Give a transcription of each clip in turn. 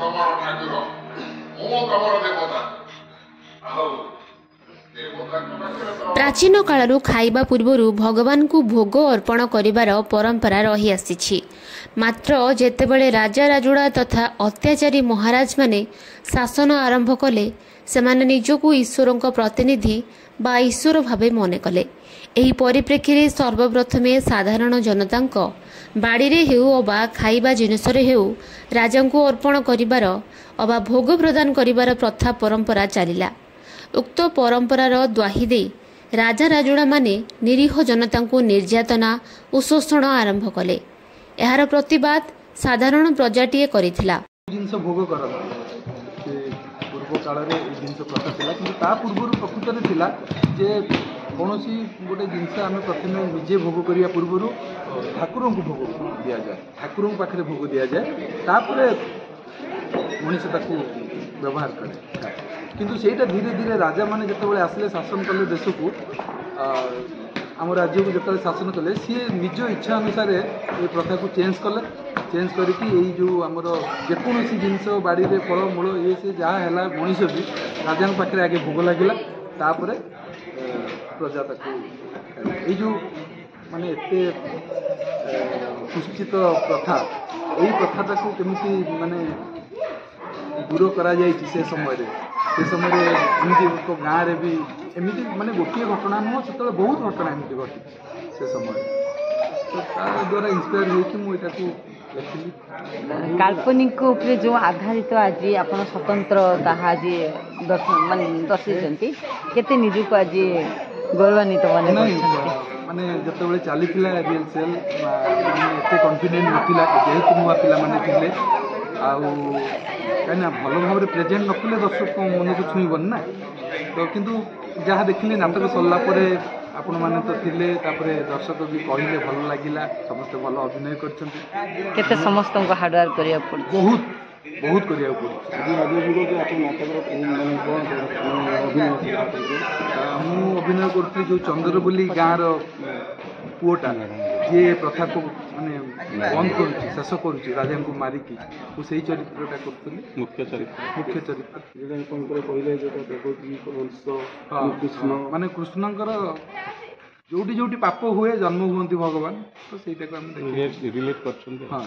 ତମର ଠାକୁର, ମୁଁ ତମର ଦେବତା। ଆଉ प्राचीन कालरू खाइबा पूर्वरु भगवान को भोग अर्पण करिवार परंपरा रही आसीछि। मात्र जेतेबेले राजा राजुड़ा तथा अत्याचारी महाराज माने शासन आरंभ कले सेमाने निजको ईश्वरों प्रतिनिधि बा ईश्वर भावे मने कले। एही परिप्रेक्षी रे सर्वप्रथमे साधारण जनतांक बाड़ी हेउ अबा खाइबा जिनिसरे हेउ राजा को अर्पण करिवार अबा भोग प्रदान करिवार प्रथा परंपरा चलिला। उक्त परंपरार द्वाही दे राजा राजुड़ा माने निरीह जनता को निर्यातना और शोषण आरंभ कले। एहार प्रतिवाद साधारण प्रजाटीए करिथिला। जिनस भोग करते पूर्व काल रे जिनस प्रथा थिला, किंतु ता पूर्व प्रकृत रे थिला जे कोनोसी गोटे जिनस आमे प्रथमे निजे भोग करिया पूर्व ठाकुर को भोग दिया जाए, ठाकुर पाखे भोग दिया जाए, तापरे मनीष ताकू व्यवहार करे। किंतु सेटा धीरे धीरे राजा माने जतबेले आसले शासन कले देश को आम राज्य को जतबेले शासन कले सी निज इच्छा अनुसार ये प्रथा को चेंज कले। चेंज करके यही जो आमर जेकोसी जिनस बाड़ी रे फल मूल ये से जहाँ है मनीष भी राजा पाखे आगे भोग लगिला, तापरे प्रजा ताकू ये जो माने एते सुचित प्रथा यही प्रथा को केमिति माने दूर करा जायछि से समय एमती गाँव रे भी एमती माने गोटे घटना नुह से बहुत घटना एमती घटी से समय तो द्वारा इन्स्पायर होइछि मु एटा को लिखिली। काल्पनिक उपरे जो आधारित आज आपण स्वतंत्र ताहा आज माने दर्शाइछन्ति केते निजुको आज गौरवान्वित माने जतबेले चलीथिला रिहर्सल माने एते कॉन्फिडेंट नथिला जेहेतु नुआ पिला माने थिले कहीं भल भाव प्रेजेंट नकले दर्शक मन को छुईबन ना। तो किंतु जहाँ देखिली नाटक सरला आपण मैंने तो थिले तापरे दर्शक भी कहले भल लगिला, समस्त भल अभिनय करते समस्त हार्डवर्क करिया पड़ बहुत बहुत करिया पड़। मु अभिनय करती जो चंद्र बोली गाँव पुओटा जी प्रथा को माने बंद करुच्ची शेष करुच्ची राजा को मारिकी तो से चरित्रटा करी मुख्य चरित्र माने कृष्णकर जोटी जोटी पाप हुए जन्म हुए भगवान तो सहीटा को रिलेट कर। हाँ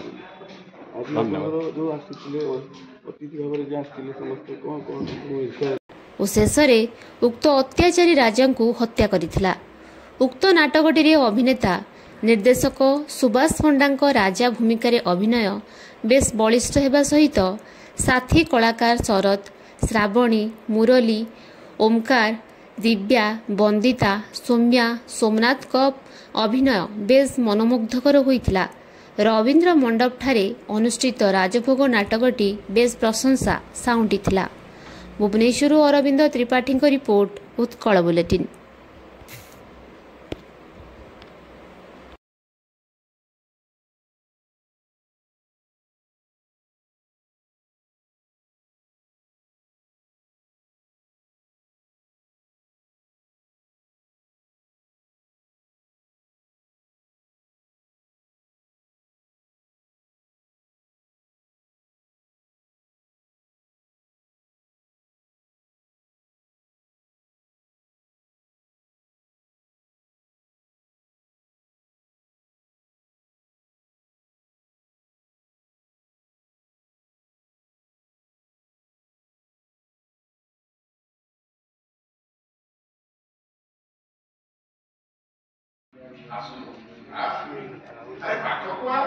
शेष उक्त अत्याचारी राजा को हत्या करिथिला। उक्त नाटकटी अभिनेता निर्देशक सुभाष पंडा राजा भूमिकार अभिनय बेस बलिष्ठ होगा सहित साथी कलाकार शरद, श्रावणी, मुरली, ओमकार, दिव्या, बंदिता, सौम्या, सोमनाथ कप अभिनय बेस मनमुग्धकर होइथिला। रवींद्र मंडप ठारे अनुष्ठित राजभोग नाटकटी बेस प्रशंसा साउंटिथिला। Bhubaneswar Arvind Tripathi report, Utkal bulletin. अरे पाठक हुआ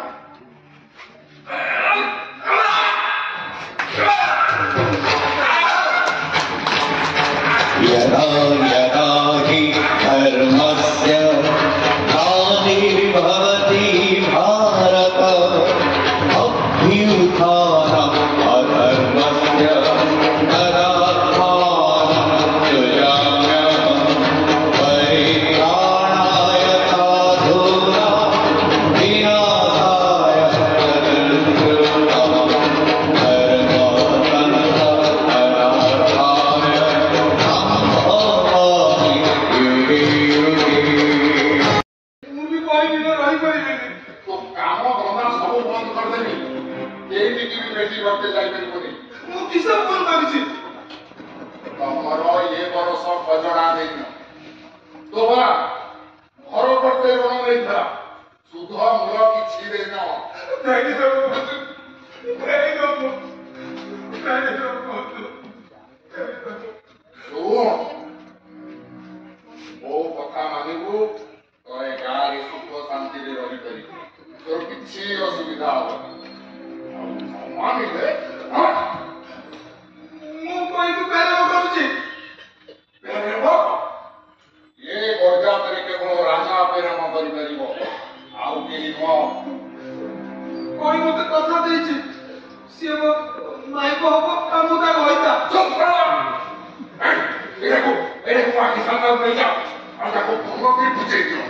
यदा यदा हि धर्मस्य ग्लानिर्भवति भारत अभ्युत्थानम् अधर्मस्य तदात्मानं सृजाम्यहम् परित्राणाय साधूनां विनाशाय तदुत्तमम् काम धंदा सब बंद करदेवी, केही भी बेटी करते जाइए। किस भूल करी ତମର ଏ ବରଷ ଖଜଣା ଦେଇନ ତୋବା ଘର ପ୍ରତ୍ୟେ ଋଣ ନେଇଥିଲା ସୁଧ ମୂଳ କିଛି ଦେଇନ ଶୁଣ ମୋ କଥା ମାନିବୁ ତ ଏ ଗାଁରେ ସୁଖ ଶାନ୍ତିରେ ରହିପାରିବୁ ତୋର କିଛି ଅସୁବିଧା ହବନି ଆଉ ମାନିଲେ ଏ ଗର୍ଜାତରେ କେବଳ ରାଜା ପ୍ରେରଣ କରିପାରିବ ଆଉ କେହି ନୁହଁ मते कथा देछि से नायक हबो हम ता होइता ଏଟାକୁ ଆଖି ସାମ୍ନାକୁ ନେଇଯାଅ ଆଉ ତାକୁ ଭଙ୍ଗ କରି ବୁଝେଇ ଦିଅ